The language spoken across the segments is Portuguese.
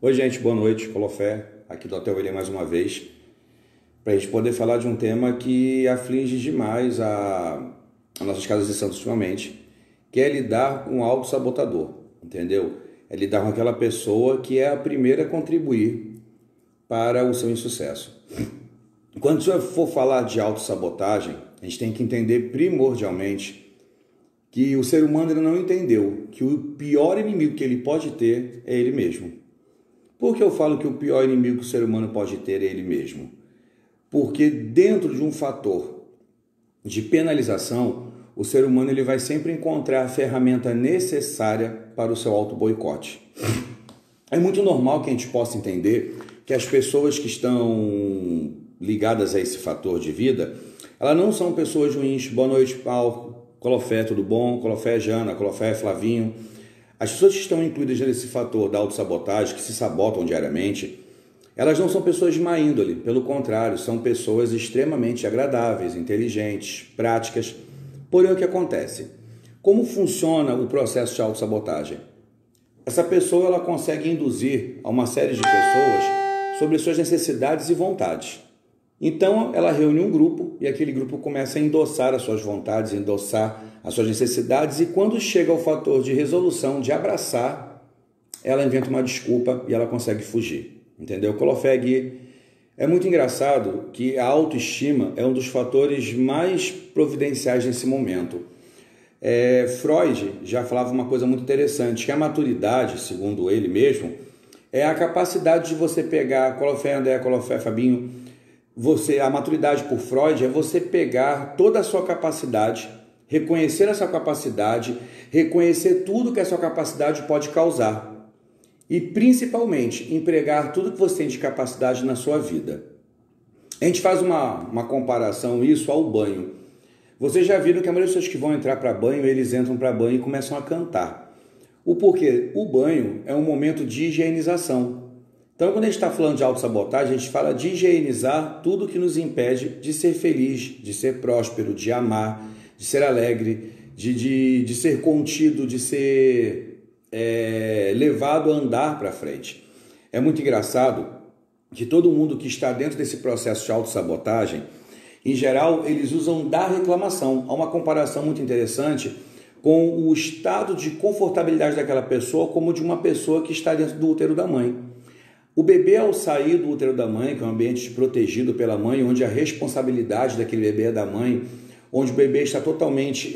Oi, gente, boa noite. Colofé, aqui do Hotel William mais uma vez, para a gente poder falar de um tema que aflige demais as nossas casas de santos ultimamente, que é lidar com o autossabotador, entendeu? É lidar com aquela pessoa que é a primeira a contribuir para o seu insucesso. Quando você for falar de autossabotagem, a gente tem que entender primordialmente que o ser humano ele não entendeu que o pior inimigo que ele pode ter é ele mesmo. Por que eu falo que o pior inimigo que o ser humano pode ter é ele mesmo? Porque dentro de um fator de penalização, o ser humano ele vai sempre encontrar a ferramenta necessária para o seu auto-boicote. É muito normal que a gente possa entender que as pessoas que estão ligadas a esse fator de vida, elas não são pessoas ruins. Boa noite, Paulo. Colofé, tudo bom? Colofé, Jana, Colofé, Flavinho. As pessoas que estão incluídas nesse fator da autossabotagem, que se sabotam diariamente, elas não são pessoas de má índole, pelo contrário, são pessoas extremamente agradáveis, inteligentes, práticas. Porém, o que acontece? Como funciona o processo de autossabotagem? Essa pessoa ela consegue induzir a uma série de pessoas sobre suas necessidades e vontades. Então, ela reúne um grupo e aquele grupo começa a endossar as suas vontades, endossar as suas necessidades, e quando chega ao fator de resolução, de abraçar, ela inventa uma desculpa e ela consegue fugir. Entendeu? Colofé, é muito engraçado que a autoestima é um dos fatores mais providenciais nesse momento. Freud já falava uma coisa muito interessante, que a maturidade, segundo ele mesmo, é a capacidade de você pegar, Colofé, André, Colofé, Fabinho, a maturidade por Freud é você pegar toda a sua capacidade, reconhecer a sua capacidade, reconhecer tudo que a sua capacidade pode causar e, principalmente, empregar tudo que você tem de capacidade na sua vida. A gente faz uma comparação isso ao banho. Vocês já viram que a maioria das pessoas que vão entrar para banho, eles entram para banho e começam a cantar. O porquê? O banho é um momento de higienização. Então, quando a gente está falando de autossabotagem, a gente fala de higienizar tudo que nos impede de ser feliz, de ser próspero, de amar, de ser alegre, de ser contido, de ser levado a andar para frente. É muito engraçado que todo mundo que está dentro desse processo de autossabotagem, em geral, eles usam da reclamação. Há uma comparação muito interessante com o estado de confortabilidade daquela pessoa como de uma pessoa que está dentro do útero da mãe. O bebê, ao sair do útero da mãe, que é um ambiente protegido pela mãe, onde a responsabilidade daquele bebê é da mãe, onde o bebê está totalmente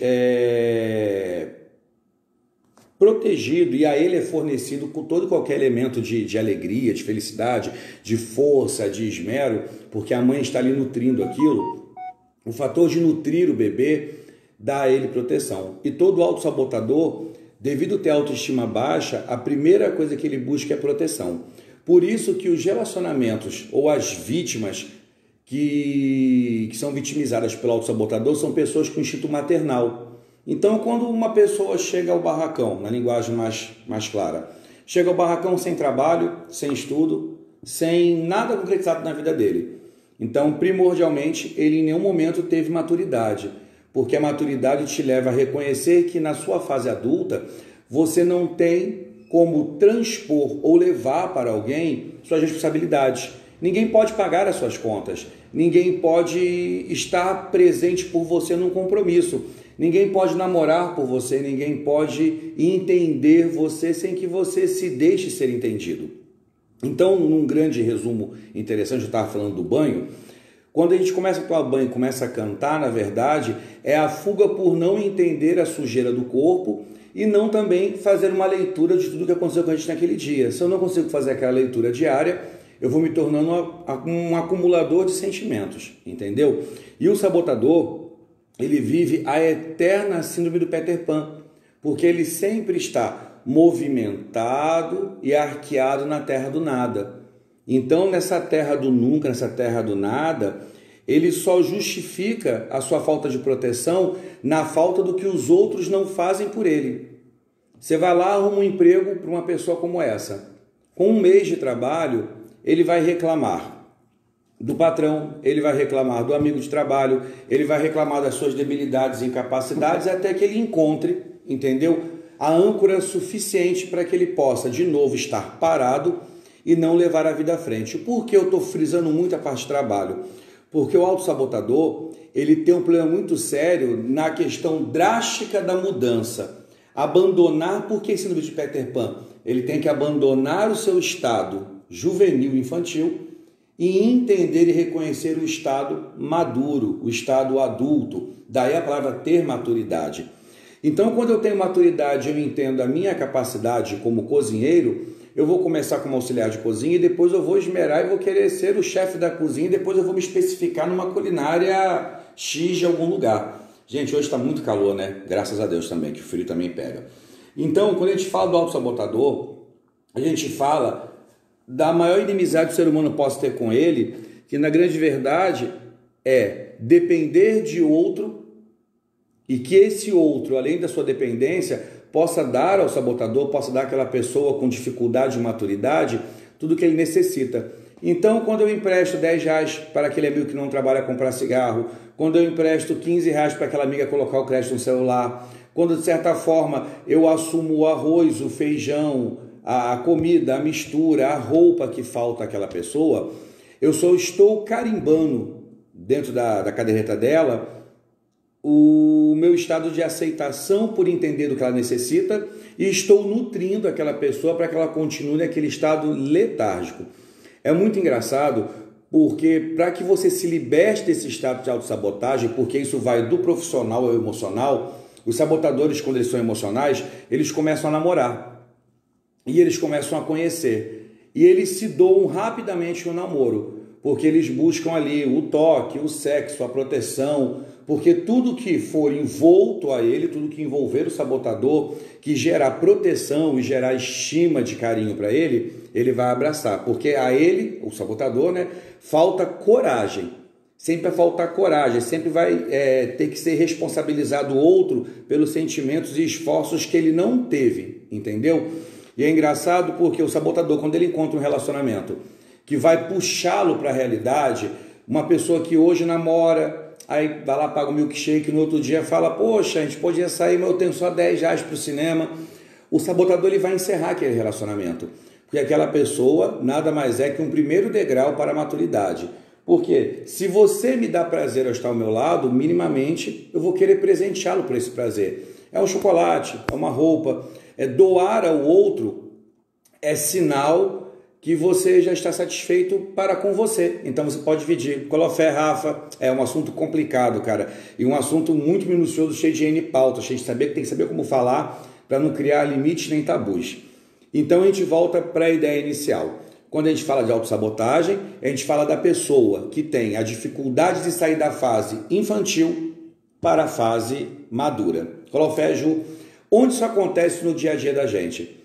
protegido e a ele é fornecido com todo e qualquer elemento de alegria, de felicidade, de força, de esmero, porque a mãe está ali nutrindo aquilo. O fator de nutrir o bebê dá a ele proteção. E todo autossabotador, devido a ter autoestima baixa, a primeira coisa que ele busca é proteção. Por isso que os relacionamentos ou as vítimas que são vitimizadas pelo autossabotador são pessoas com instinto maternal. Então, quando uma pessoa chega ao barracão, na linguagem mais clara, chega ao barracão sem trabalho, sem estudo, sem nada concretizado na vida dele. Então, primordialmente, ele em nenhum momento teve maturidade, porque a maturidade te leva a reconhecer que na sua fase adulta você não tem como transpor ou levar para alguém suas responsabilidades. Ninguém pode pagar as suas contas, ninguém pode estar presente por você num compromisso, ninguém pode namorar por você, ninguém pode entender você sem que você se deixe ser entendido. Então, num grande resumo interessante, eu estava falando do banho, quando a gente começa a tomar banho e começa a cantar, na verdade, é a fuga por não entender a sujeira do corpo e não também fazer uma leitura de tudo que aconteceu com a gente naquele dia. Se eu não consigo fazer aquela leitura diária, eu vou me tornando um acumulador de sentimentos, entendeu? E o sabotador, ele vive a eterna síndrome do Peter Pan, porque ele sempre está movimentado e arqueado na terra do nada. Então, nessa terra do nunca, nessa terra do nada, ele só justifica a sua falta de proteção na falta do que os outros não fazem por ele. Você vai lá, arruma um emprego para uma pessoa como essa. Com um mês de trabalho, ele vai reclamar do patrão, ele vai reclamar do amigo de trabalho, ele vai reclamar das suas debilidades e incapacidades até que ele encontre, entendeu? A âncora suficiente para que ele possa de novo estar parado e não levar a vida à frente. Por que eu estou frisando muito a parte de trabalho? Porque o autossabotador, ele tem um problema muito sério na questão drástica da mudança. Abandonar, por que síndrome de Peter Pan? Ele tem que abandonar o seu estado juvenil, infantil, e entender e reconhecer o estado maduro, o estado adulto. Daí a palavra ter maturidade. Então, quando eu tenho maturidade, eu entendo a minha capacidade como cozinheiro, eu vou começar como auxiliar de cozinha e depois eu vou esmerar e vou querer ser o chefe da cozinha e depois eu vou me especificar numa culinária X de algum lugar. Gente, hoje está muito calor, né? Graças a Deus também, que o frio também pega. Então, quando a gente fala do autossabotador, a gente fala da maior inimizade que o ser humano possa ter com ele, que na grande verdade é depender de outro e que esse outro, além da sua dependência, possa dar ao sabotador, possa dar àquela pessoa com dificuldade e maturidade tudo que ele necessita. Então, quando eu empresto R$10 para aquele amigo que não trabalha a comprar cigarro, quando eu empresto R$15 para aquela amiga colocar o crédito no celular, quando de certa forma eu assumo o arroz, o feijão, a comida, a mistura, a roupa que falta àquela pessoa, eu só estou carimbando dentro da caderneta dela o meu estado de aceitação por entender do que ela necessita e estou nutrindo aquela pessoa para que ela continue naquele estado letárgico. É muito engraçado porque para que você se liberte desse estado de autossabotagem, porque isso vai do profissional ao emocional, os sabotadores, quando eles são emocionais, eles começam a namorar e eles começam a conhecer e eles se doam rapidamente no namoro, porque eles buscam ali o toque, o sexo, a proteção, porque tudo que for envolto a ele, tudo que envolver o sabotador, que gerar proteção e gerar estima de carinho para ele, ele vai abraçar, porque a ele, o sabotador, né, falta coragem, sempre vai faltar coragem, sempre vai ter que ser responsabilizado o outro pelos sentimentos e esforços que ele não teve, entendeu? E é engraçado porque o sabotador, quando ele encontra um relacionamento que vai puxá-lo para a realidade, uma pessoa que hoje namora, aí vai lá, paga um milkshake, no outro dia fala, poxa, a gente podia sair, mas eu tenho só R$10 para o cinema. O sabotador ele vai encerrar aquele relacionamento, porque aquela pessoa nada mais é que um primeiro degrau para a maturidade. Porque se você me dá prazer ao estar ao meu lado, minimamente eu vou querer presenteá-lo por esse prazer. É um chocolate, é uma roupa, é doar ao outro, é sinal que você já está satisfeito para com você. Então você pode dividir. Colofé, Rafa, é um assunto complicado, cara. E um assunto muito minucioso, cheio de N pautas, cheio de saber que tem que saber como falar para não criar limites nem tabus. Então a gente volta para a ideia inicial. Quando a gente fala de autossabotagem, a gente fala da pessoa que tem a dificuldade de sair da fase infantil para a fase madura. Colofé, Ju, onde isso acontece no dia a dia da gente?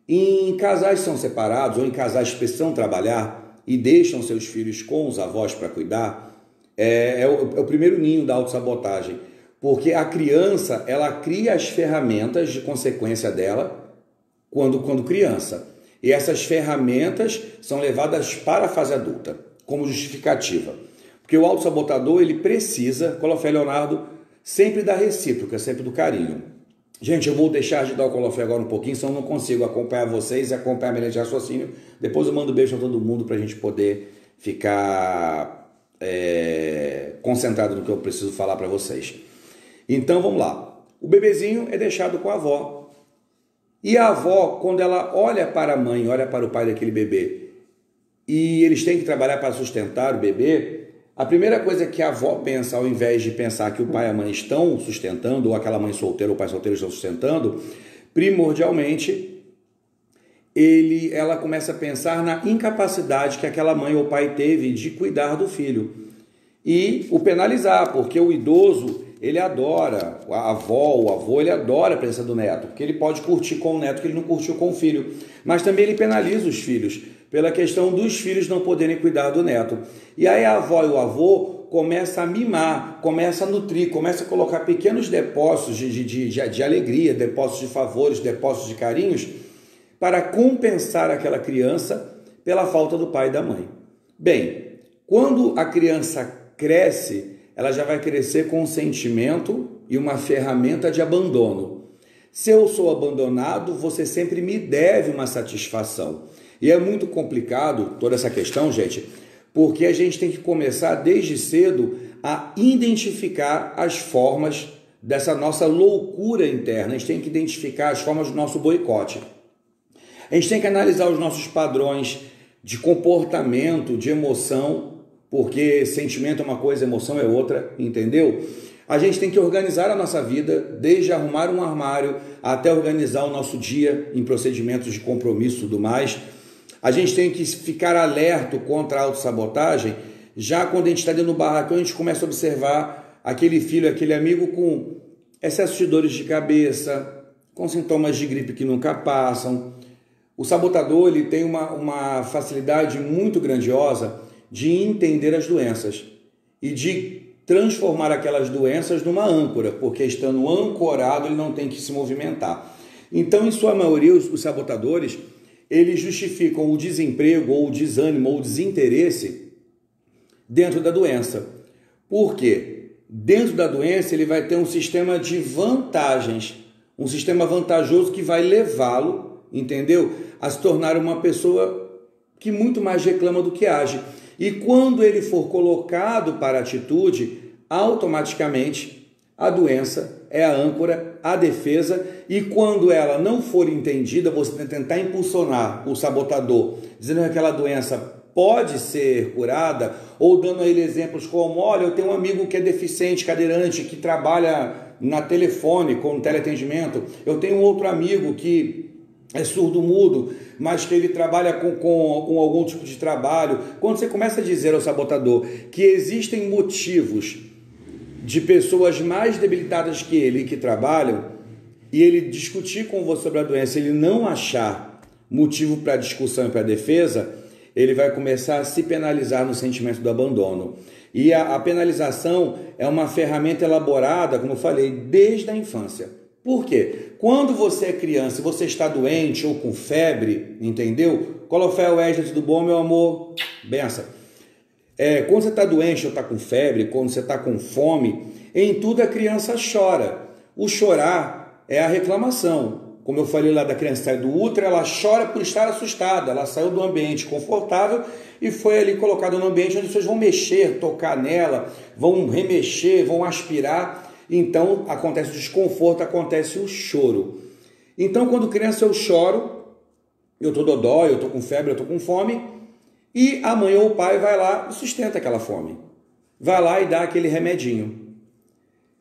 Em casais que são separados ou em casais que precisam trabalhar e deixam seus filhos com os avós para cuidar, é o primeiro ninho da autossabotagem, porque a criança ela cria as ferramentas de consequência dela quando criança. E essas ferramentas são levadas para a fase adulta, como justificativa. Porque o autossabotador ele precisa, Colofé Leonardo, sempre da recíproca, sempre do carinho. Gente, eu vou deixar de dar o Colofé agora um pouquinho, senão eu não consigo acompanhar vocês e acompanhar a minha linha de raciocínio. Depois eu mando beijo a todo mundo para a gente poder ficar concentrado no que eu preciso falar para vocês. Então vamos lá. O bebezinho é deixado com a avó. E a avó, quando ela olha para a mãe, olha para o pai daquele bebê, e eles têm que trabalhar para sustentar o bebê, a primeira coisa que a avó pensa, ao invés de pensar que o pai e a mãe estão sustentando, ou aquela mãe solteira ou o pai solteiro estão sustentando, primordialmente, ela começa a pensar na incapacidade que aquela mãe ou pai teve de cuidar do filho. E o penalizar, porque o idoso, ele adora, a avó, o avô, ele adora a presença do neto, porque ele pode curtir com o neto que ele não curtiu com o filho. Mas também ele penaliza os filhos, pela questão dos filhos não poderem cuidar do neto. E aí a avó e o avô começam a mimar, começam a nutrir, começam a colocar pequenos depósitos de alegria, depósitos de favores, depósitos de carinhos, para compensar aquela criança pela falta do pai e da mãe. Bem, quando a criança cresce, ela já vai crescer com um sentimento e uma ferramenta de abandono. Se eu sou abandonado, você sempre me deve uma satisfação. E é muito complicado toda essa questão, gente, porque a gente tem que começar desde cedo a identificar as formas dessa nossa loucura interna. A gente tem que identificar as formas do nosso boicote. A gente tem que analisar os nossos padrões de comportamento, de emoção, porque sentimento é uma coisa, emoção é outra, entendeu? A gente tem que organizar a nossa vida, desde arrumar um armário até organizar o nosso dia em procedimentos de compromisso e tudo mais. A gente tem que ficar alerta contra a autossabotagem. Já quando a gente está dentro do barracão, a gente começa a observar aquele filho, aquele amigo com excesso de dores de cabeça, com sintomas de gripe que nunca passam. O sabotador ele tem uma facilidade muito grandiosa de entender as doenças e de transformar aquelas doenças numa âncora, porque estando ancorado ele não tem que se movimentar. Então, em sua maioria, os sabotadores, eles justificam o desemprego ou o desânimo ou o desinteresse dentro da doença. Por quê? Dentro da doença ele vai ter um sistema de vantagens, um sistema vantajoso que vai levá-lo, entendeu? A se tornar uma pessoa que muito mais reclama do que age. E quando ele for colocado para a atitude, automaticamente a doença é a âncora, a defesa, e quando ela não for entendida, você tentar impulsionar o sabotador, dizendo que aquela doença pode ser curada, ou dando a ele exemplos como, olha, eu tenho um amigo que é deficiente, cadeirante, que trabalha na telefone, com teleatendimento, eu tenho um outro amigo que é surdo-mudo, mas que ele trabalha com algum tipo de trabalho. Quando você começa a dizer ao sabotador que existem motivos de pessoas mais debilitadas que ele que trabalham, e ele discutir com você sobre a doença, ele não achar motivo para discussão e para defesa, ele vai começar a se penalizar no sentimento do abandono. E a penalização é uma ferramenta elaborada, como eu falei, desde a infância. Por quê? Quando você é criança e você está doente ou com febre, entendeu? Colofé, Wesley, tudo bom, meu amor? Benção. Quando você está doente ou está com febre, quando você está com fome, em tudo a criança chora. O chorar é a reclamação. Como eu falei lá da criança sair do útero, ela chora por estar assustada. Ela saiu do ambiente confortável e foi ali colocada no ambiente onde as pessoas vão mexer, tocar nela, vão remexer, vão aspirar. Então, acontece o desconforto, acontece o choro. Então, quando criança eu choro, eu estou dodói, eu estou com febre, eu estou com fome, e a mãe ou o pai vai lá e sustenta aquela fome. Vai lá e dá aquele remedinho.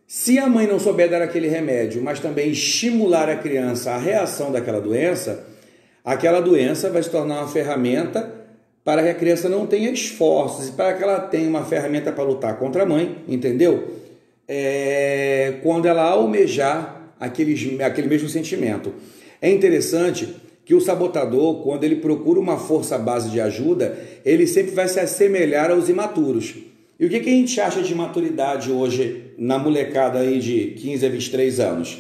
Se a mãe não souber dar aquele remédio, mas também estimular a criança a reação daquela doença vai se tornar uma ferramenta para que a criança não tenha esforços e para que ela tenha uma ferramenta para lutar contra a mãe, entendeu? Quando ela almejar aquele mesmo sentimento. É interessante que o sabotador, quando ele procura uma força base de ajuda, ele sempre vai se assemelhar aos imaturos. E o que a gente acha de maturidade hoje na molecada aí de 15 a 23 anos?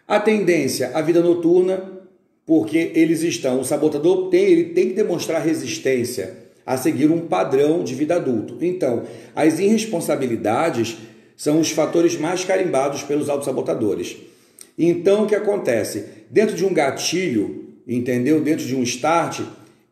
A tendência à vida noturna, porque o sabotador ele tem que demonstrar resistência a seguir um padrão de vida adulto. Então, as irresponsabilidades são os fatores mais carimbados pelos autossabotadores. Então, o que acontece? Dentro de um gatilho, entendeu? Dentro de um start,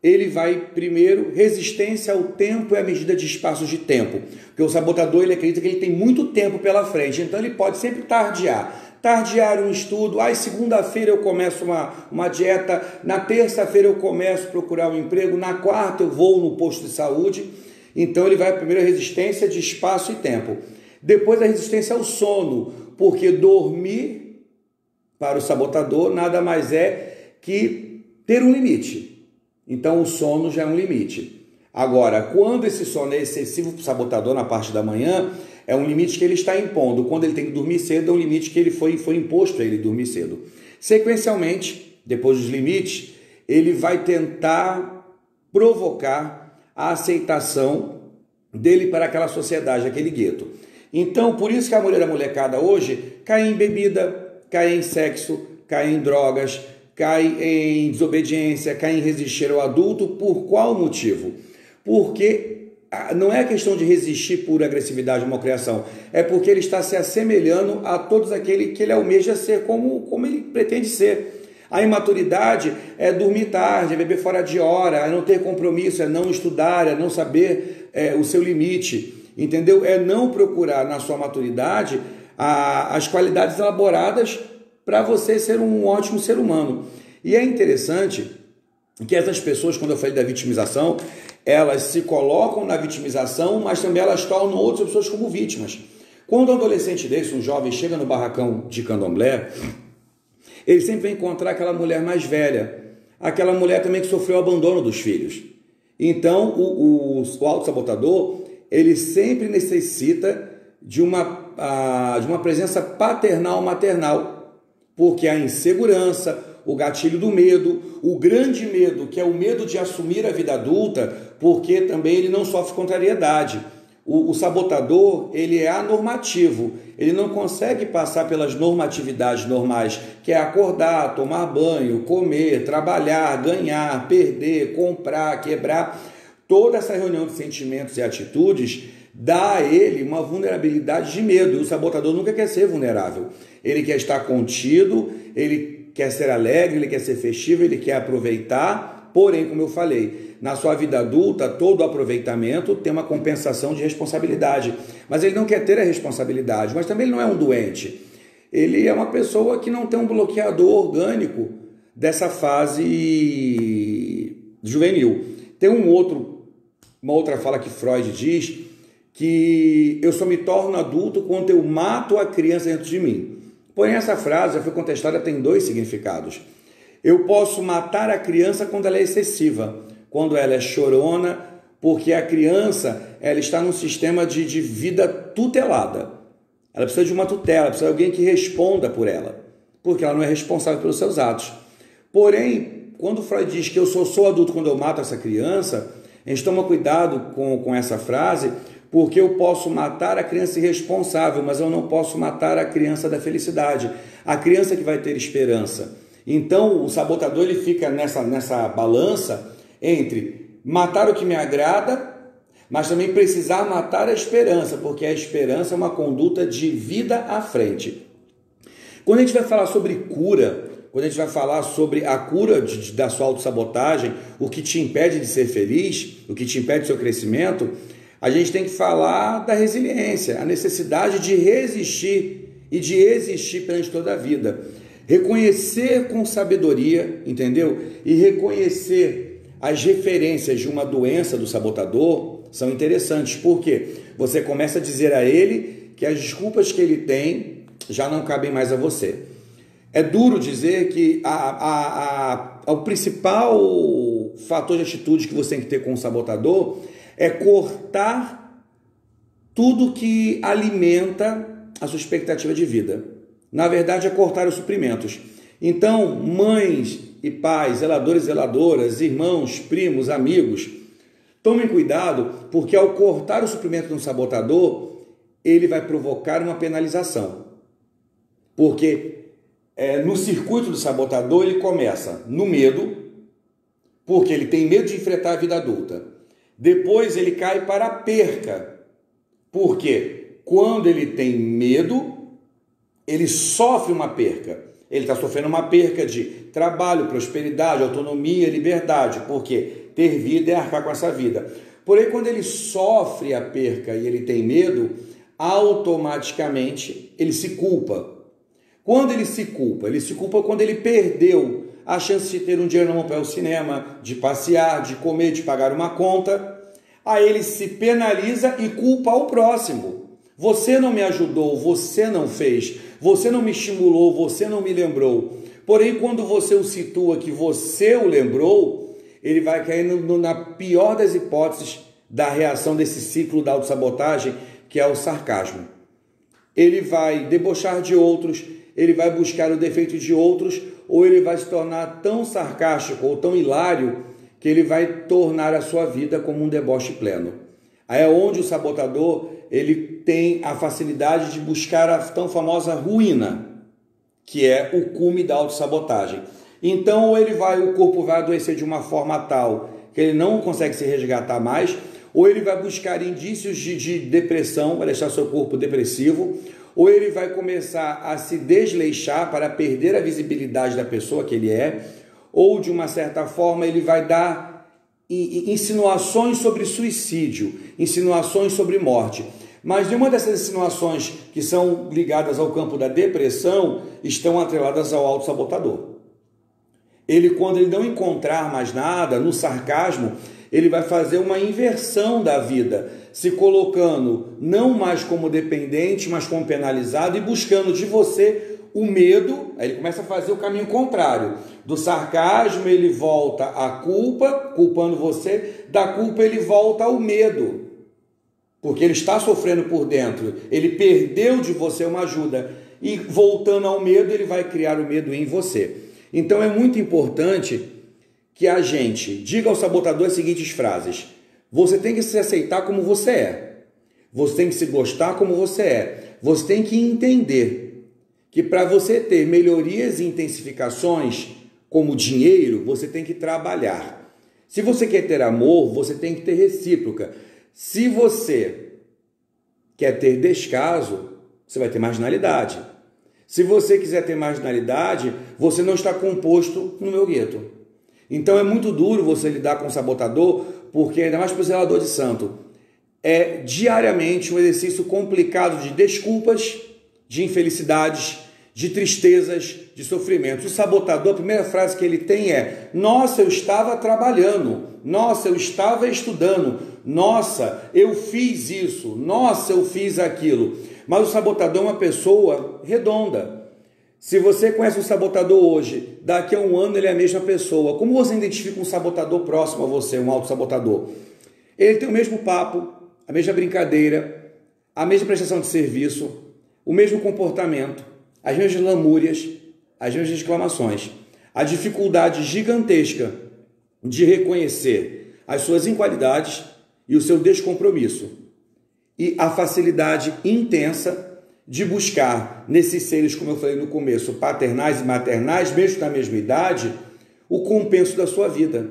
ele vai, primeiro, resistência ao tempo e à medida de espaços de tempo. Porque o sabotador, ele acredita que ele tem muito tempo pela frente, então ele pode sempre tardiar. Tardiar um estudo, segunda-feira eu começo uma dieta, na terça-feira eu começo a procurar um emprego, na quarta eu vou no posto de saúde. Então, ele vai primeiro a resistência de espaço e tempo. Depois a resistência ao sono, porque dormir para o sabotador nada mais é que ter um limite. Então o sono já é um limite. Agora, quando esse sono é excessivo para o sabotador na parte da manhã, é um limite que ele está impondo. Quando ele tem que dormir cedo, é um limite que ele foi imposto a ele dormir cedo. Sequencialmente, depois dos limites, ele vai tentar provocar a aceitação dele para aquela sociedade, aquele gueto. Então, por isso que a molecada hoje cai em bebida, cai em sexo, cai em drogas, cai em desobediência, cai em resistir ao adulto. Por qual motivo? Porque não é a questão de resistir por agressividade ou malcriação, é porque ele está se assemelhando a todos aqueles que ele almeja ser como ele pretende ser. A imaturidade é dormir tarde, é beber fora de hora, é não ter compromisso, é não estudar, é não saber o seu limite, entendeu? É não procurar na sua maturidade as qualidades elaboradas para você ser um ótimo ser humano. E é interessante que essas pessoas, quando eu falei da vitimização, elas se colocam na vitimização, mas também elas tornam outras pessoas como vítimas. Quando um adolescente desse, um jovem, chega no barracão de candomblé, ele sempre vai encontrar aquela mulher mais velha, aquela mulher também que sofreu o abandono dos filhos. Então, o autossabotador, ele sempre necessita de uma presença paternal-maternal, porque a insegurança, o gatilho do medo, o grande medo, que é o medo de assumir a vida adulta, porque também ele não sofre contrariedade. O sabotador, ele é anormativo, ele não consegue passar pelas normatividades normais, que é acordar, tomar banho, comer, trabalhar, ganhar, perder, comprar, quebrar. Toda essa reunião de sentimentos e atitudes dá a ele uma vulnerabilidade de medo. O sabotador nunca quer ser vulnerável. Ele quer estar contido, ele quer ser alegre, ele quer ser festivo, ele quer aproveitar. Porém, como eu falei, na sua vida adulta, todo aproveitamento tem uma compensação de responsabilidade. Mas ele não quer ter a responsabilidade, mas também ele não é um doente. Ele é uma pessoa que não tem um bloqueador orgânico dessa fase juvenil. Tem uma outra fala que Freud diz que eu só me torno adulto quando eu mato a criança dentro de mim. Porém, essa frase já foi contestada, tem dois significados. Eu posso matar a criança quando ela é excessiva, quando ela é chorona, porque a criança ela está num sistema de vida tutelada. Ela precisa de uma tutela, precisa de alguém que responda por ela, porque ela não é responsável pelos seus atos. Porém, quando Freud diz que eu sou adulto quando eu mato essa criança, a gente toma cuidado com essa frase, porque eu posso matar a criança irresponsável, mas eu não posso matar a criança da felicidade, a criança que vai ter esperança. Então, o sabotador ele fica nessa balança entre matar o que me agrada, mas também precisar matar a esperança, porque a esperança é uma conduta de vida à frente. Quando a gente vai falar sobre cura, quando a gente vai falar sobre a cura da sua autossabotagem, o que te impede de ser feliz, o que te impede do seu crescimento, a gente tem que falar da resiliência, a necessidade de resistir e de existir perante toda a vida. Reconhecer com sabedoria, entendeu? E reconhecer as referências de uma doença do sabotador são interessantes, porque você começa a dizer a ele que as desculpas que ele tem já não cabem mais a você. É duro dizer que o principal fator de atitude que você tem que ter com o sabotador é cortar tudo que alimenta a sua expectativa de vida. Na verdade, é cortar os suprimentos. Então, mães e pais, zeladores e zeladoras, irmãos, primos, amigos, tomem cuidado, porque ao cortar o suprimento de um sabotador, ele vai provocar uma penalização. Porque no circuito do sabotador, ele começa no medo, porque ele tem medo de enfrentar a vida adulta. Depois ele cai para a perca, porque quando ele tem medo, ele sofre uma perca. Ele está sofrendo uma perca de trabalho, prosperidade, autonomia, liberdade, porque ter vida é arcar com essa vida. Porém, quando ele sofre a perca e ele tem medo, automaticamente ele se culpa. Quando ele se culpa quando ele perdeu a chance de ter um dinheiro na mão para ir ao cinema, de passear, de comer, de pagar uma conta. Aí ele se penaliza e culpa ao próximo. Você não me ajudou, você não fez, você não me estimulou, você não me lembrou. Porém, quando você o situa que você o lembrou, ele vai cair na pior das hipóteses da reação desse ciclo da autossabotagem, que é o sarcasmo. Ele vai debochar de outros, ele vai buscar o defeito de outros, ou ele vai se tornar tão sarcástico ou tão hilário que ele vai tornar a sua vida como um deboche pleno. Aí é onde o sabotador ele tem a facilidade de buscar a tão famosa ruína, que é o cume da autossabotagem. Então, ou o corpo vai adoecer de uma forma tal que ele não consegue se resgatar mais, ou ele vai buscar indícios de depressão, vai deixar seu corpo depressivo, ou ele vai começar a se desleixar para perder a visibilidade da pessoa que ele é, ou de uma certa forma ele vai dar insinuações sobre suicídio, insinuações sobre morte. Mas nenhuma dessas insinuações que são ligadas ao campo da depressão estão atreladas ao autossabotador. Ele, quando ele não encontrar mais nada, no sarcasmo, ele vai fazer uma inversão da vida, se colocando não mais como dependente, mas como penalizado e buscando de você o medo. Aí ele começa a fazer o caminho contrário. Do sarcasmo ele volta à culpa, culpando você, da culpa ele volta ao medo, porque ele está sofrendo por dentro, ele perdeu de você uma ajuda, e voltando ao medo, ele vai criar o medo em você. Então é muito importante que a gente diga ao sabotador as seguintes frases: você tem que se aceitar como você é, você tem que se gostar como você é, você tem que entender que para você ter melhorias e intensificações como dinheiro, você tem que trabalhar. Se você quer ter amor, você tem que ter recíproca. Se você quer ter descaso, você vai ter marginalidade. Se você quiser ter marginalidade, você não está composto no meu gueto. Então é muito duro você lidar com o sabotador, porque ainda mais para o zelador de santo, é diariamente um exercício complicado de desculpas, de infelicidades, de tristezas, de sofrimentos. O sabotador, a primeira frase que ele tem é: nossa, eu estava trabalhando, nossa, eu estava estudando, nossa, eu fiz isso, nossa, eu fiz aquilo. Mas o sabotador é uma pessoa redonda. Se você conhece um sabotador hoje, daqui a um ano ele é a mesma pessoa. Como você identifica um sabotador próximo a você, um autossabotador? Ele tem o mesmo papo, a mesma brincadeira, a mesma prestação de serviço, o mesmo comportamento, as mesmas lamúrias, as mesmas exclamações. A dificuldade gigantesca de reconhecer as suas inqualidades e o seu descompromisso. E a facilidade intensa de buscar nesses seres, como eu falei no começo, paternais e maternais, mesmo na mesma idade, o compenso da sua vida.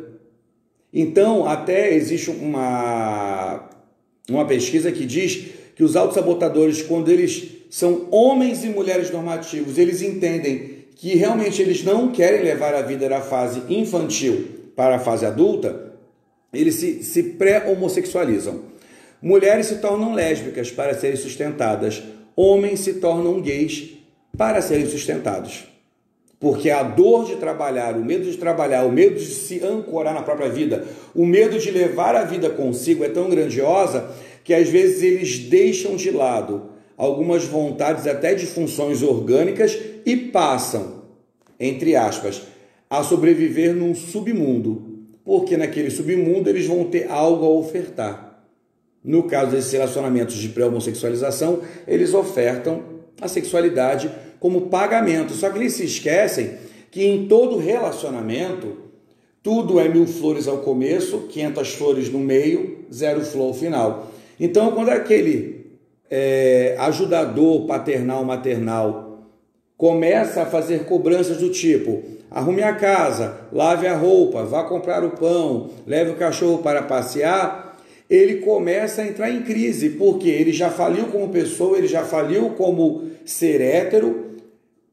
Então, até existe uma pesquisa que diz que os autossabotadores, quando eles são homens e mulheres normativos, eles entendem que realmente eles não querem levar a vida da fase infantil para a fase adulta, eles se pré-homossexualizam. Mulheres se tornam lésbicas para serem sustentadas. Homens se tornam gays para serem sustentados. Porque a dor de trabalhar, o medo de trabalhar, o medo de se ancorar na própria vida, o medo de levar a vida consigo é tão grandiosa que às vezes eles deixam de lado algumas vontades até de funções orgânicas e passam, entre aspas, a sobreviver num submundo. Porque naquele submundo eles vão ter algo a ofertar. No caso desses relacionamentos de pré-homossexualização, eles ofertam a sexualidade como pagamento. Só que eles se esquecem que em todo relacionamento, tudo é 1000 flores ao começo, 500 flores no meio, 0 flor ao final. Então, quando aquele ajudador paternal, maternal, começa a fazer cobranças do tipo: arrume a casa, lave a roupa, vá comprar o pão, leve o cachorro para passear, ele começa a entrar em crise, porque ele já faliu como pessoa, ele já faliu como ser hétero,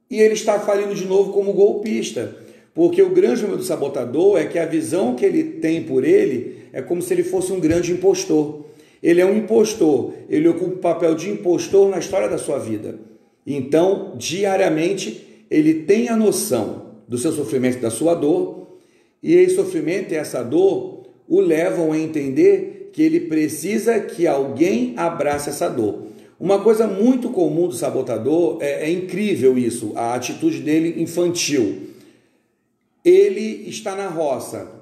e ele está falindo de novo como golpista. Porque o grande problema do sabotador é que a visão que ele tem por ele é como se ele fosse um grande impostor. Ele é um impostor, ele ocupa o papel de impostor na história da sua vida. Então, diariamente, ele tem a noção do seu sofrimento e da sua dor, e esse sofrimento e essa dor o levam a entender que ele precisa que alguém abrace essa dor. Uma coisa muito comum do sabotador, é incrível isso, a atitude dele infantil. Ele está na roça.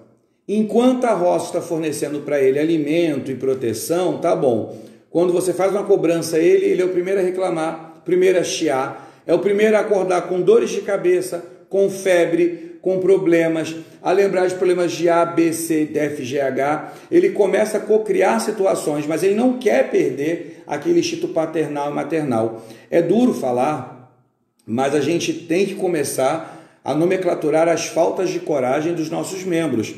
Enquanto a roça está fornecendo para ele alimento e proteção, tá bom. Quando você faz uma cobrança a ele, ele é o primeiro a reclamar, primeiro a chiar, é o primeiro a acordar com dores de cabeça, com febre, com problemas, a lembrar de problemas de A, B, C, D, F, G, H. Ele começa a cocriar situações, mas ele não quer perder aquele instinto paternal e maternal. É duro falar, mas a gente tem que começar a nomenclaturar as faltas de coragem dos nossos membros.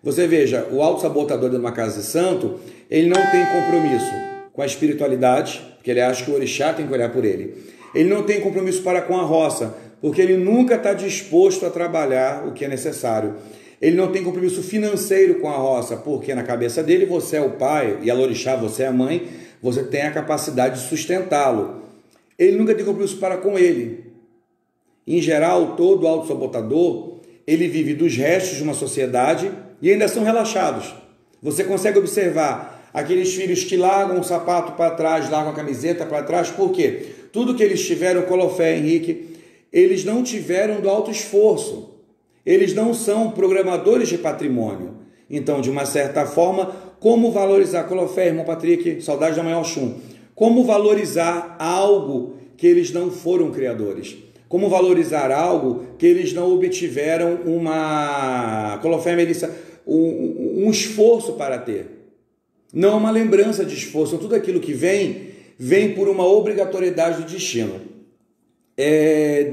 Você veja, o autossabotador de uma casa de santo, ele não tem compromisso com a espiritualidade, porque ele acha que o orixá tem que olhar por ele. Ele não tem compromisso para com a roça, porque ele nunca está disposto a trabalhar o que é necessário. Ele não tem compromisso financeiro com a roça, porque na cabeça dele você é o pai e a orixá você é a mãe, você tem a capacidade de sustentá-lo. Ele nunca tem compromisso para com ele. Em geral, todo autossabotador, ele vive dos restos de uma sociedade e ainda são relaxados. Você consegue observar aqueles filhos que largam o sapato para trás, largam a camiseta para trás, por quê? Tudo que eles tiveram, Colofé, Henrique, eles não tiveram do alto esforço. Eles não são programadores de patrimônio. Então, de uma certa forma, como valorizar, Colofé, irmão Patrick, saudade da mãe Oxum, como valorizar algo que eles não foram criadores? Como valorizar algo que eles não obtiveram Colofé, Melissa, um esforço para ter? Não uma lembrança de esforço. Tudo aquilo que vem por uma obrigatoriedade do destino.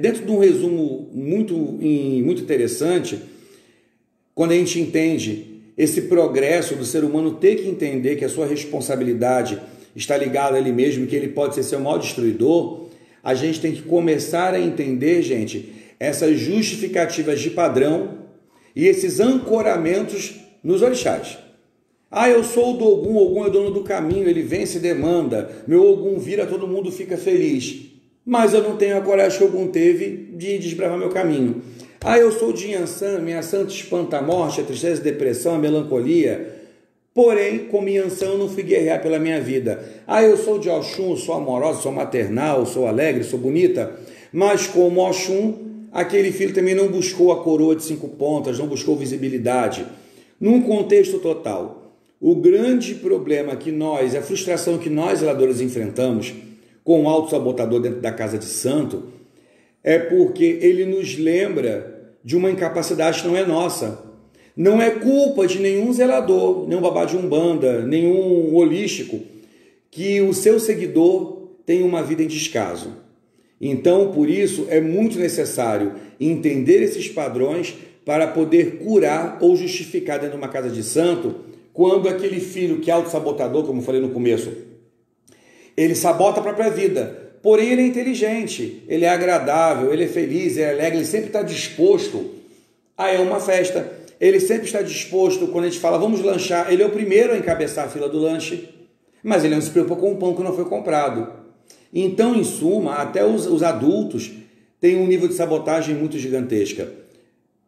Dentro de um resumo muito interessante, quando a gente entende esse progresso do ser humano ter que entender que a sua responsabilidade está ligada a ele mesmo, que ele pode ser seu maior destruidor, a gente tem que começar a entender, gente, essas justificativas de padrão e esses ancoramentos nos orixás. Eu sou o do Ogum, Ogum é dono do caminho, ele vence e demanda, meu Ogum vira, todo mundo fica feliz. Mas eu não tenho a coragem que Ogum teve de desbravar meu caminho. Eu sou de Yansan, minha santa espanta a morte, a tristeza, a depressão, a melancolia. Porém, como Yansan, eu não fui guerrear pela minha vida. Eu sou de Oxum, sou amorosa, sou maternal, sou alegre, sou bonita. Mas como Oxum, aquele filho também não buscou a coroa de 5 pontas, não buscou visibilidade. Num contexto total, o grande problema a frustração que nós, zeladores, enfrentamos com o autossabotador dentro da casa de santo, é porque ele nos lembra de uma incapacidade que não é nossa. Não é culpa de nenhum zelador, nenhum babá de umbanda, nenhum holístico, que o seu seguidor tenha uma vida em descaso. Então, por isso, é muito necessário entender esses padrões para poder curar ou justificar dentro de uma casa de santo, quando aquele filho que é autossabotador, como eu falei no começo, ele sabota a própria vida, porém ele é inteligente, ele é agradável, ele é feliz, ele é alegre, ele sempre está disposto a uma festa, ele sempre está disposto, quando a gente fala vamos lanchar, ele é o primeiro a encabeçar a fila do lanche, mas ele não se preocupa com o pão que não foi comprado. Então, em suma, até os adultos têm um nível de sabotagem muito gigantesca.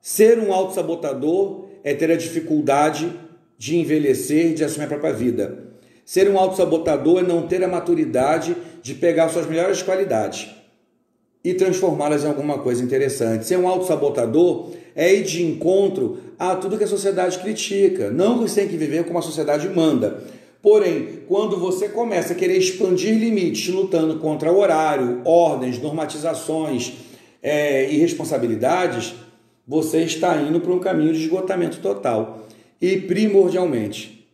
Ser um autossabotador é ter a dificuldade de envelhecer, de assumir a própria vida. Ser um autossabotador é não ter a maturidade de pegar suas melhores qualidades e transformá-las em alguma coisa interessante. Ser um autossabotador é ir de encontro a tudo que a sociedade critica. Não que você tem que viver como a sociedade manda. Porém, quando você começa a querer expandir limites, lutando contra horário, ordens, normatizações e responsabilidades, você está indo para um caminho de esgotamento total. E primordialmente,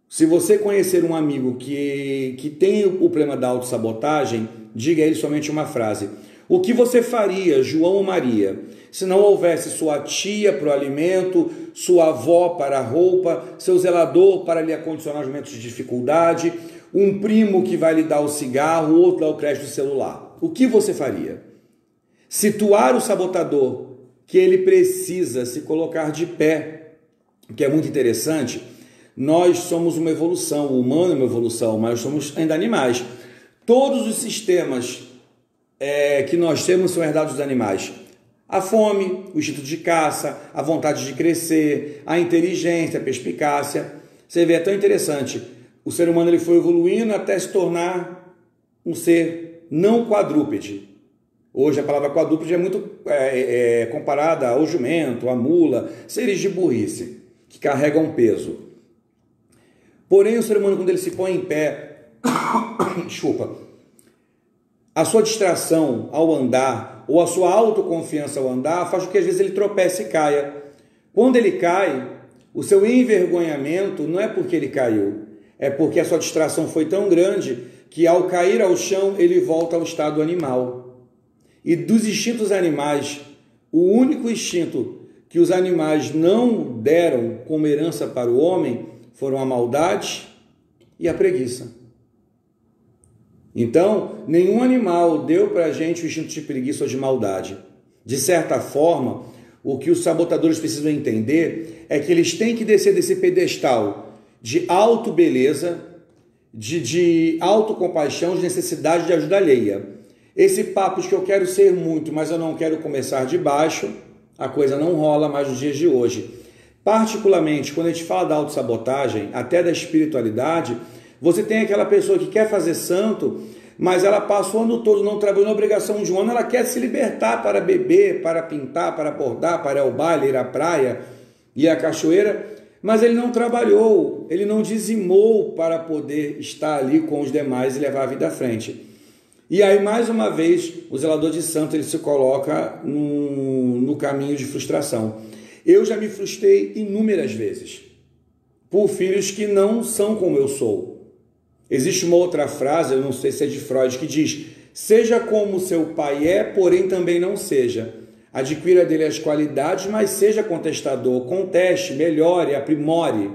se você conhecer um amigo que tem o problema da autossabotagem, diga a ele somente uma frase. O que você faria, João ou Maria, se não houvesse sua tia para o alimento, sua avó para a roupa, seu zelador para lhe acondicionar os momentos de dificuldade, um primo que vai lhe dar o cigarro, outro dar o crédito do celular? O que você faria? Situar o sabotador, que ele precisa se colocar de pé, o que é muito interessante. Nós somos uma evolução, o humano é uma evolução, mas somos ainda animais. Todos os sistemas que nós temos são herdados dos animais. A fome, o instinto de caça, a vontade de crescer, a inteligência, a perspicácia. Você vê, é tão interessante. O ser humano ele foi evoluindo até se tornar um ser não quadrúpede. Hoje a palavra quadrúpede é muito comparada ao jumento, à mula, seres de burrice, que carregam peso. Porém, o ser humano, quando ele se põe em pé, a sua distração ao andar, ou a sua autoconfiança ao andar, faz com que às vezes ele tropece e caia. Quando ele cai, o seu envergonhamento não é porque ele caiu, é porque a sua distração foi tão grande que ao cair ao chão, ele volta ao estado animal. E dos instintos animais, o único instinto que os animais não deram como herança para o homem foram a maldade e a preguiça. Então, nenhum animal deu para a gente o instinto de preguiça ou de maldade. De certa forma, o que os sabotadores precisam entender é que eles têm que descer desse pedestal de auto-beleza, de autocompaixão, de necessidade de ajuda alheia. Esse papo de que eu quero ser muito, mas eu não quero começar de baixo, a coisa não rola mais nos dias de hoje. Particularmente, quando a gente fala da autossabotagem, até da espiritualidade, você tem aquela pessoa que quer fazer santo, mas ela passa o ano todo, não trabalhou na obrigação de um ano, ela quer se libertar para beber, para pintar, para bordar, para ir ao baile, ir à praia, ir à cachoeira, mas ele não trabalhou, ele não dizimou para poder estar ali com os demais e levar a vida à frente. E aí, mais uma vez, o zelador de santo ele se coloca no caminho de frustração. Eu já me frustrei inúmeras vezes por filhos que não são como eu sou. Existe uma outra frase, eu não sei se é de Freud, que diz: seja como seu pai é, porém também não seja. Adquira dele as qualidades, mas seja contestador. Conteste, melhore, aprimore.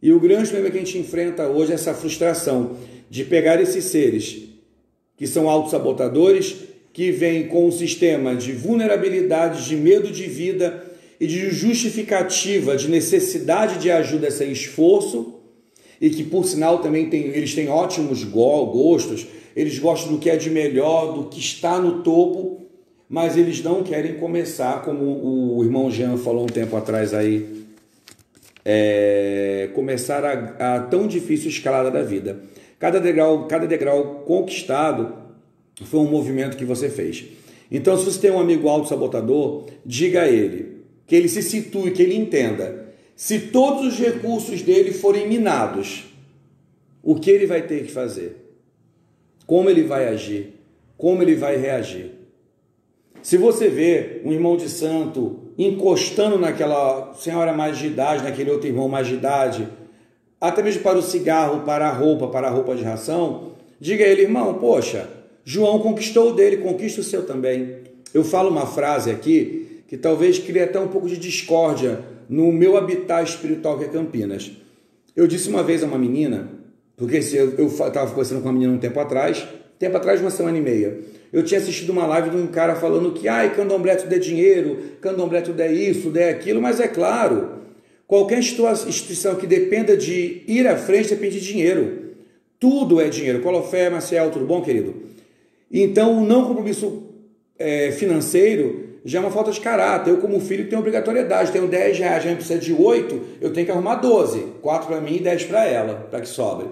E o grande problema que a gente enfrenta hoje é essa frustração de pegar esses seres que são autossabotadores, que vêm com um sistema de vulnerabilidade, de medo de vida e de justificativa, de necessidade de ajuda sem esforço, e que, por sinal, também eles têm ótimos gostos, eles gostam do que é de melhor, do que está no topo, mas eles não querem começar, como o irmão Jean falou um tempo atrás aí, começar a tão difícil escalada da vida. Cada degrau conquistado foi um movimento que você fez. Então, se você tem um amigo autossabotador, diga a ele, que ele se situe, que ele entenda. Se todos os recursos dele forem minados, o que ele vai ter que fazer? Como ele vai agir? Como ele vai reagir? Se você vê um irmão de santo encostando naquela senhora mais de idade, naquele outro irmão mais de idade, até mesmo para o cigarro, para a roupa de ração, diga a ele: irmão, poxa, João conquistou o dele, conquista o seu também. Eu falo uma frase aqui que talvez crie até um pouco de discórdia no meu habitat espiritual, que é Campinas. Eu disse uma vez a uma menina, porque eu estava conversando com uma menina um tempo atrás, uma semana e meia, eu tinha assistido uma live de um cara falando que candomblé tudo é dinheiro, candomblé tudo é isso, tudo é aquilo, mas é claro, qualquer instituição que dependa de ir à frente depende de dinheiro. Tudo é dinheiro. Colofé, Maciel, tudo bom, querido? Então, o não compromisso financeiro já é uma falta de caráter. Eu, como filho, tenho obrigatoriedade. Tenho 10 reais, já precisa de 8, eu tenho que arrumar 12. 4 para mim e 10 para ela, para que sobre.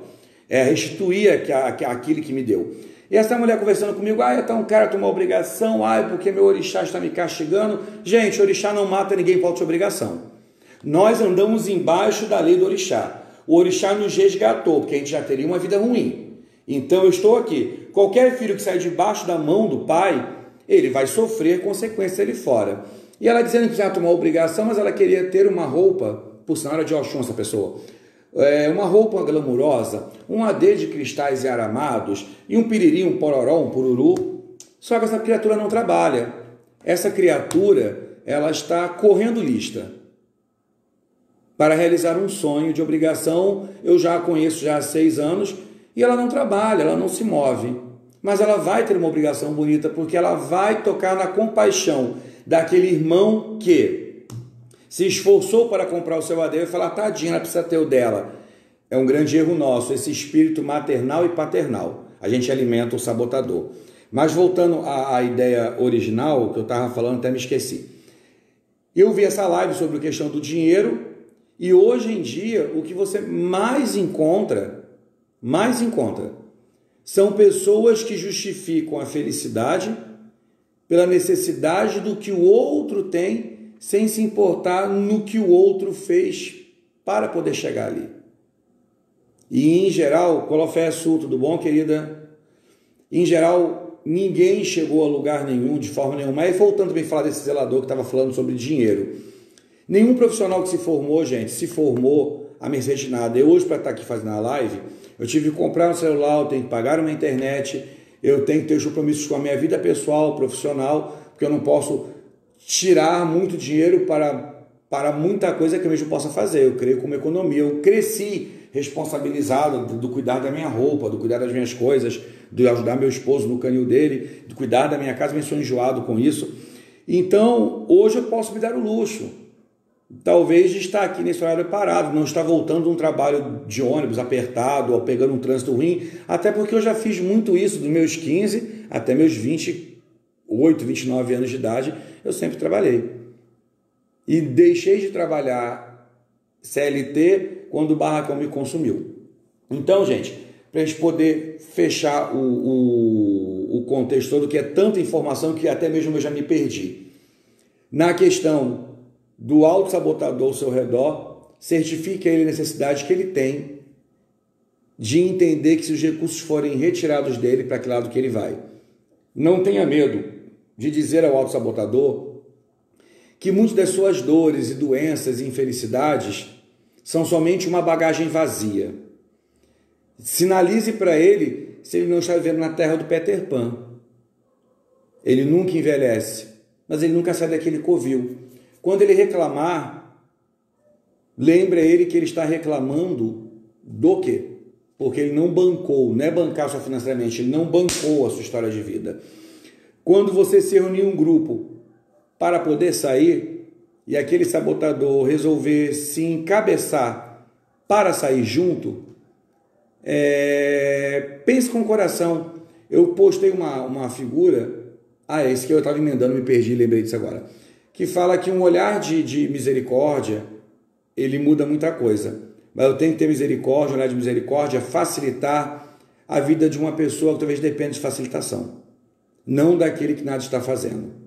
Restituir aquilo que me deu. E essa mulher conversando comigo: então o cara tomou obrigação, porque meu orixá está me castigando. Gente, orixá não mata ninguém por obrigação. Nós andamos embaixo da lei do orixá. O orixá nos resgatou, porque a gente já teria uma vida ruim. Então eu estou aqui. Qualquer filho que sai debaixo da mão do pai, ele vai sofrer consequências ali fora. E ela dizendo que já tomou obrigação, mas ela queria ter uma roupa, por sinal era de Oxum essa pessoa, uma roupa glamurosa, um adê de cristais e aramados, e um piriri, um pororó, um pururu. Só que essa criatura não trabalha. Essa criatura, ela está correndo lista para realizar um sonho de obrigação. Eu já a conheço há 6 anos, e ela não trabalha, ela não se move. Mas ela vai ter uma obrigação bonita, porque ela vai tocar na compaixão daquele irmão que se esforçou para comprar o seu adeiro e falar: tadinha, ela precisa ter o dela. É um grande erro nosso, esse espírito maternal e paternal. A gente alimenta o sabotador. Mas voltando à ideia original, que eu estava falando, até me esqueci. Eu vi essa live sobre a questão do dinheiro, e hoje em dia o que você mais encontra são pessoas que justificam a felicidade pela necessidade do que o outro tem, sem se importar no que o outro fez para poder chegar ali. E em geral, Colofé Sul, tudo bom, querida? Em geral, ninguém chegou a lugar nenhum, de forma nenhuma. Aí voltando também a falar desse zelador que estava falando sobre dinheiro. Nenhum profissional que se formou, gente, se formou a mercê de nada. Eu hoje, para estar aqui fazendo a live, eu tive que comprar um celular, eu tenho que pagar uma internet, eu tenho que ter os compromissos com a minha vida pessoal, profissional, porque eu não posso tirar muito dinheiro para muita coisa que eu mesmo possa fazer. Eu creio como economia. Eu cresci responsabilizado do cuidar da minha roupa, do cuidar das minhas coisas, de ajudar meu esposo no canil dele, do cuidar da minha casa, mas sou enjoado com isso. Então, hoje eu posso me dar o luxo, talvez, de estar aqui nesse horário parado, não estar voltando de um trabalho de ônibus apertado ou pegando um trânsito ruim, até porque eu já fiz muito isso dos meus 15 até meus 28, 29 anos de idade, eu sempre trabalhei. E deixei de trabalhar CLT quando o barracão me consumiu. Então, gente, para a gente poder fechar o contexto todo, que é tanta informação que até mesmo eu já me perdi. Na questão do autossabotador ao seu redor, certifique a ele a necessidade que ele tem de entender que se os recursos forem retirados dele, para que lado que ele vai. Não tenha medo de dizer ao autossabotador que muitas das suas dores e doenças e infelicidades são somente uma bagagem vazia. Sinalize para ele se ele não está vivendo na terra do Peter Pan. Ele nunca envelhece, mas ele nunca sai daquele covil. Quando ele reclamar, lembre a ele que ele está reclamando do quê? Porque ele não bancou, não é bancar só financeiramente, ele não bancou a sua história de vida. Quando você se reunir em um grupo para poder sair e aquele sabotador resolver se encabeçar para sair junto, pense com o coração. Eu postei uma figura, esse que eu estava emendando, me perdi, lembrei disso agora, que fala que um olhar de misericórdia, ele muda muita coisa, mas eu tenho que ter misericórdia, um olhar de misericórdia, facilitar a vida de uma pessoa que talvez dependa de facilitação, não daquele que nada está fazendo.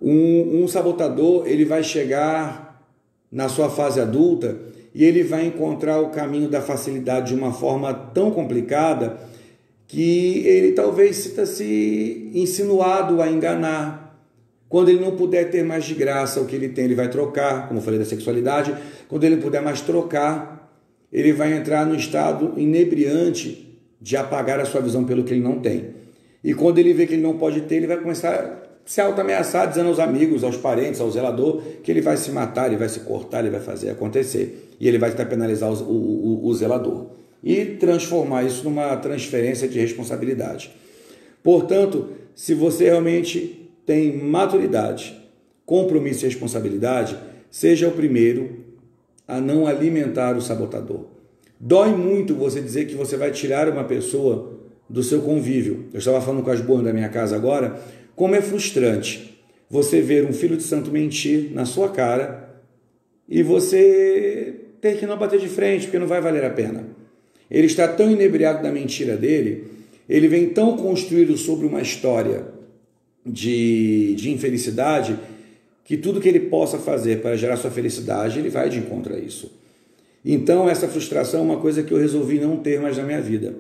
Um sabotador, ele vai chegar na sua fase adulta e ele vai encontrar o caminho da facilidade de uma forma tão complicada que ele talvez sinta-se insinuado a enganar. Quando ele não puder ter mais de graça o que ele tem, ele vai trocar, como eu falei da sexualidade. Quando ele não puder mais trocar, ele vai entrar no estado inebriante de apagar a sua visão pelo que ele não tem. E quando ele vê que ele não pode ter, ele vai começar a se auto-ameaçar, dizendo aos amigos, aos parentes, ao zelador, que ele vai se matar, ele vai se cortar, ele vai fazer acontecer. E ele vai tentar penalizar o zelador. E transformar isso numa transferência de responsabilidade. Portanto, se você realmente tem maturidade, compromisso e responsabilidade, seja o primeiro a não alimentar o sabotador. Dói muito você dizer que você vai tirar uma pessoa do seu convívio. Eu estava falando com as boas da minha casa agora, como é frustrante você ver um filho de santo mentir na sua cara e você ter que não bater de frente, porque não vai valer a pena. Ele está tão inebriado da mentira dele, ele vem tão construído sobre uma história de infelicidade, que tudo que ele possa fazer para gerar sua felicidade, ele vai de encontro a isso. Então, essa frustração é uma coisa que eu resolvi não ter mais na minha vida.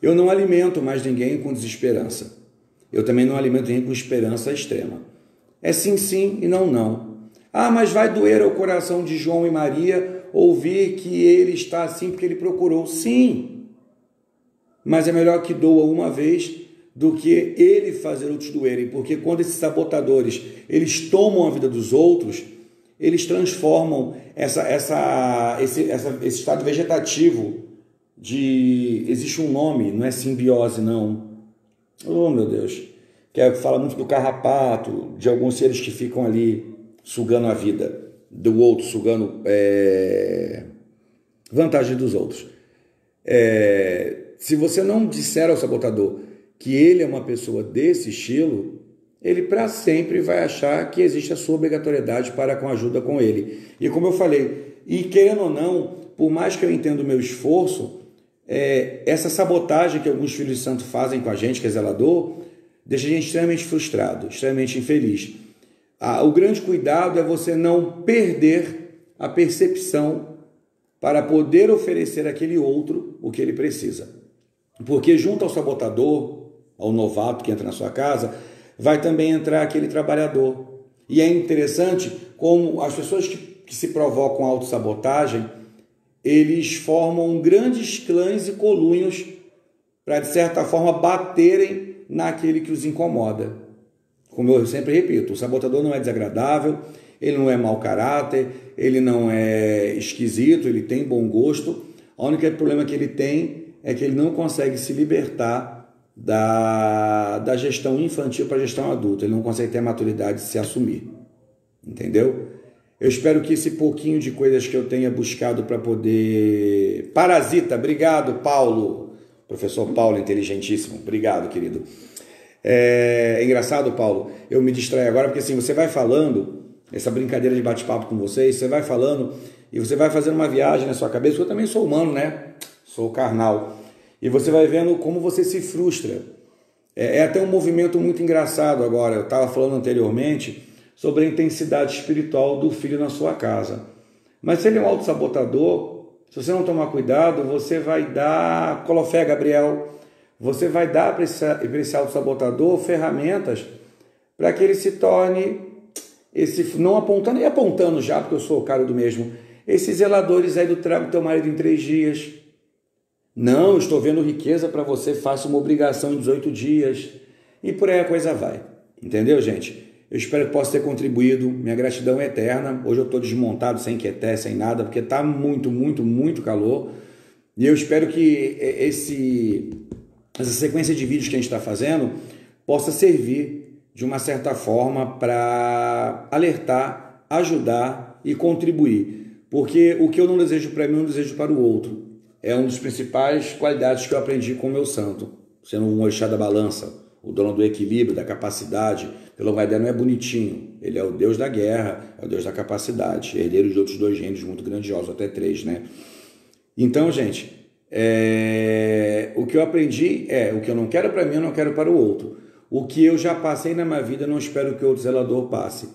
Eu não alimento mais ninguém com desesperança. Eu também não alimento ninguém com esperança extrema. É sim, sim e não, não. Mas vai doer ao coração de João e Maria ouvir que ele está assim porque ele procurou. Sim, mas é melhor que doa uma vez do que ele fazer outros doerem, porque quando esses sabotadores eles tomam a vida dos outros, eles transformam esse estado vegetativo existe um nome, não é simbiose não, oh meu Deus, que fala muito do carrapato, de alguns seres que ficam ali sugando a vida do outro, sugando vantagem dos outros. Se você não disser ao sabotador que ele é uma pessoa desse estilo, ele para sempre vai achar que existe a sua obrigatoriedade para com ajuda com ele. E como eu falei, e querendo ou não, por mais que eu entenda o meu esforço, essa sabotagem que alguns filhos de santo fazem com a gente, que é zelador, deixa a gente extremamente frustrado, extremamente infeliz. O grande cuidado é você não perder a percepção para poder oferecer àquele outro o que ele precisa. Porque junto ao sabotador, ao novato que entra na sua casa, vai também entrar aquele trabalhador. E é interessante como as pessoas que se provocam autossabotagem, eles formam grandes clãs e colunhos para, de certa forma, baterem naquele que os incomoda. como eu sempre repito, o sabotador não é desagradável, ele não é mau caráter, ele não é esquisito, ele tem bom gosto. O único problema que ele tem é que ele não consegue se libertar da gestão infantil para a gestão adulta. Ele não consegue ter a maturidade de se assumir. Entendeu? Eu espero que esse pouquinho de coisas que eu tenha buscado para poder... Parasita, obrigado, Paulo. Professor Paulo, inteligentíssimo. Obrigado, querido. É engraçado, Paulo, eu me distraio agora, porque assim, você vai falando, essa brincadeira de bate-papo com vocês, você vai falando e você vai fazendo uma viagem na sua cabeça, porque eu também sou humano, né? Sou carnal. E você vai vendo como você se frustra. É até um movimento muito engraçado agora. Eu estava falando anteriormente sobre a intensidade espiritual do filho na sua casa. Mas se ele é um autossabotador, se você não tomar cuidado, você vai dar, Colofé, Gabriel, você vai dar para esse autossabotador ferramentas para que ele se torne, não apontando, e apontando já, porque eu sou o cara do mesmo, esses zeladores aí do teu marido em 3 dias. Não, estou vendo riqueza para você, faça uma obrigação em 18 dias. E por aí a coisa vai. Entendeu, gente? Eu espero que possa ter contribuído. Minha gratidão é eterna. Hoje eu estou desmontado, sem quieté, sem nada, porque está muito, muito, muito calor. E eu espero que essa sequência de vídeos que a gente está fazendo possa servir de uma certa forma para alertar, ajudar e contribuir. Porque o que eu não desejo para mim, eu não desejo para o outro. É uma das principais qualidades que eu aprendi com o meu santo, sendo um orixá da balança, o dono do equilíbrio, da capacidade. Pelo Guaidé não é bonitinho, ele é o deus da guerra, é o deus da capacidade, herdeiro de outros 2 gênios muito grandiosos, até 3, né? Então, gente, o que eu aprendi o que eu não quero para mim, eu não quero para o outro. O que eu já passei na minha vida, eu não espero que outro zelador passe.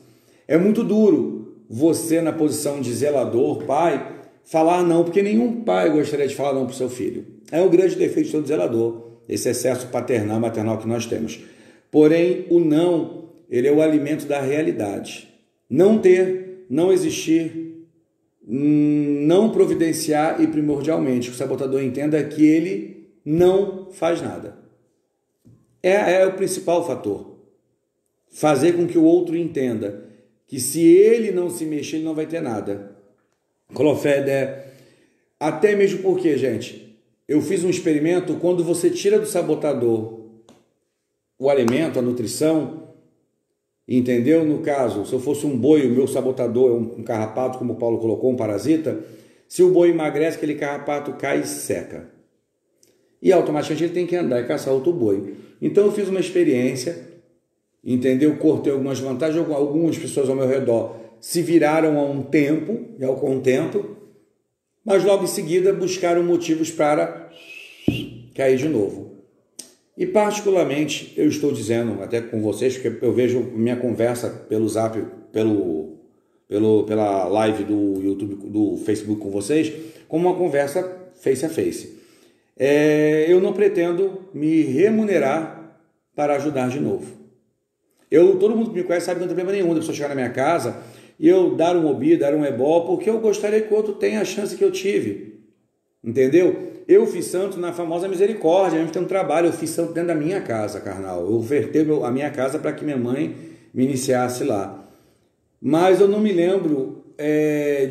É muito duro você, na posição de zelador, pai, falar não, porque nenhum pai gostaria de falar não para o seu filho. É o grande defeito de todo zelador, esse excesso paternal, maternal que nós temos. Porém, o não, ele é o alimento da realidade. Não ter, não existir, não providenciar e, primordialmente, que o sabotador entenda que ele não faz nada. É o principal fator. Fazer com que o outro entenda que se ele não se mexer, ele não vai ter nada. Colofé, até mesmo porque, gente, eu fiz um experimento, quando você tira do sabotador o alimento, a nutrição, entendeu? No caso, se eu fosse um boi, o meu sabotador é um carrapato, como o Paulo colocou, um parasita, se o boi emagrece, aquele carrapato cai e seca. E automaticamente ele tem que andar e caçar outro boi. Então eu fiz uma experiência, entendeu? Cortei algumas vantagens, algumas pessoas ao meu redor se viraram a um tempo e ao contento, mas logo em seguida buscaram motivos para cair de novo. E particularmente, eu estou dizendo até com vocês, porque eu vejo minha conversa pelo Zap, pela live do YouTube, do Facebook com vocês, como uma conversa face a face. Eu não pretendo me remunerar para ajudar de novo. Todo mundo que me conhece sabe que não tem problema nenhum da pessoa chegar na minha casa e eu dar um obi, dar um ebó, porque eu gostaria que o outro tenha a chance que eu tive. Entendeu? Eu fiz santo na famosa misericórdia, a gente tem um trabalho, eu fiz santo dentro da minha casa, carnal. Eu vertei a minha casa para que minha mãe me iniciasse lá. Mas eu não me lembro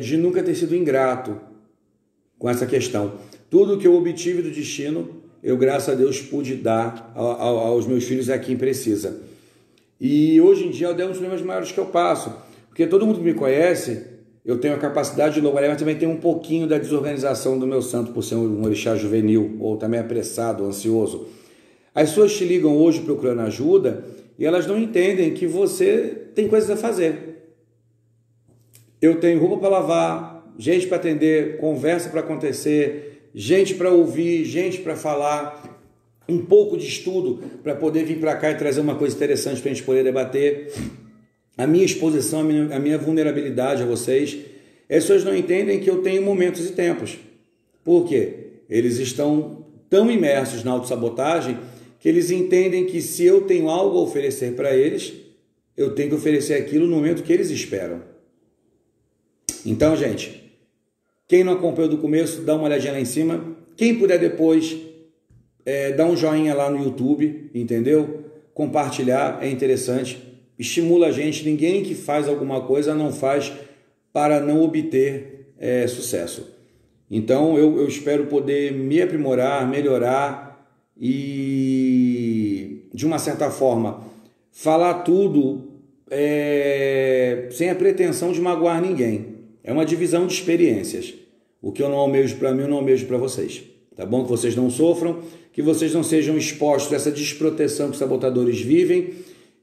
de nunca ter sido ingrato com essa questão. Tudo que eu obtive do destino, eu, graças a Deus, pude dar aos meus filhos a quem precisa. E hoje em dia é um dos problemas maiores que eu passo, porque todo mundo que me conhece, eu tenho a capacidade de louvar, mas também tenho um pouquinho da desorganização do meu santo, por ser um orixá juvenil, ou também apressado, ansioso. As pessoas te ligam hoje procurando ajuda, e elas não entendem que você tem coisas a fazer. Eu tenho roupa para lavar, gente para atender, conversa para acontecer, gente para ouvir, gente para falar, um pouco de estudo para poder vir para cá e trazer uma coisa interessante para a gente poder debater. A minha exposição, a minha vulnerabilidade a vocês. As pessoas não entendem que eu tenho momentos e tempos. Por quê? Eles estão tão imersos na autossabotagem que eles entendem que se eu tenho algo a oferecer para eles, eu tenho que oferecer aquilo no momento que eles esperam. Então, gente, quem não acompanhou do começo, dá uma olhadinha lá em cima. Quem puder depois, dá um joinha lá no YouTube, entendeu? Compartilhar, é interessante. estimula a gente. Ninguém que faz alguma coisa não faz para não obter sucesso. Então eu espero poder me aprimorar, melhorar e, de uma certa forma, falar tudo sem a pretensão de magoar ninguém. É uma divisão de experiências. O que eu não almejo para mim, eu não almejo para vocês. Tá bom? Que vocês não sofram, que vocês não sejam expostos a essa desproteção que os sabotadores vivem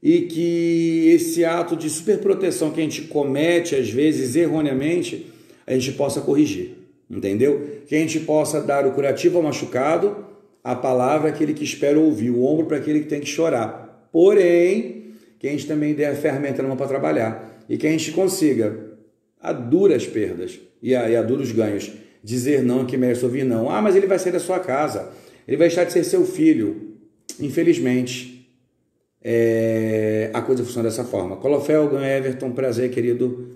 e que esse ato de superproteção que a gente comete, às vezes, erroneamente, a gente possa corrigir. Entendeu? Que a gente possa dar o curativo ao machucado, a palavra àquele que espera ouvir, o ombro para aquele que tem que chorar. Porém, que a gente também dê a ferramenta na mão para trabalhar e que a gente consiga, a duras perdas e a duros ganhos, dizer não que merece ouvir não. Ah, mas ele vai sair da sua casa, ele vai deixar de ser seu filho. Infelizmente, a coisa funciona dessa forma. Colofel, Gan Everton, prazer, querido.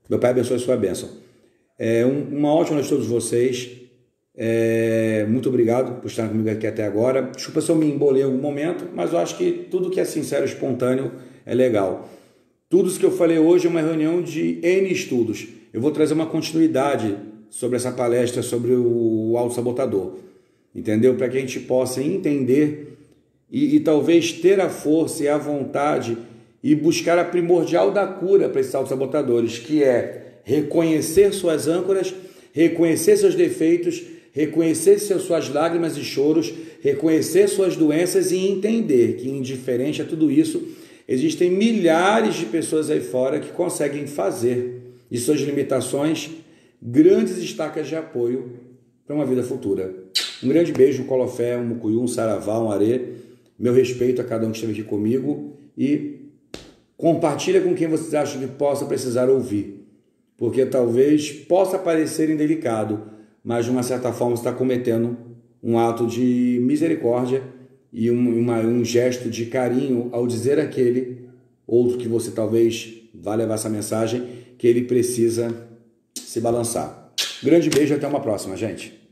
Meu Pai abençoe a sua bênção. Uma ótima noite a todos vocês. Muito obrigado por estar comigo aqui até agora. Desculpa se eu me embolei em algum momento, mas eu acho que tudo que é sincero e espontâneo é legal. Tudo isso que eu falei hoje é uma reunião de N estudos. Eu vou trazer uma continuidade sobre essa palestra sobre o autossabotador, entendeu? Para que a gente possa entender e talvez ter a força e a vontade e buscar a primordial da cura para esses autossabotadores, que é reconhecer suas âncoras, reconhecer seus defeitos, reconhecer suas lágrimas e choros, reconhecer suas doenças e entender que, indiferente a tudo isso, existem milhares de pessoas aí fora que conseguem fazer de suas limitações grandes estacas de apoio para uma vida futura. Um grande beijo, um colofé, um mucuyu, um saravá, um arê. Meu respeito a cada um que esteve aqui comigo e compartilha com quem vocês acham que possa precisar ouvir, porque talvez possa parecer indelicado, mas de uma certa forma você está cometendo um ato de misericórdia e um gesto de carinho ao dizer àquele outro que você talvez vá levar essa mensagem que ele precisa se balançar. Grande beijo e até uma próxima, gente.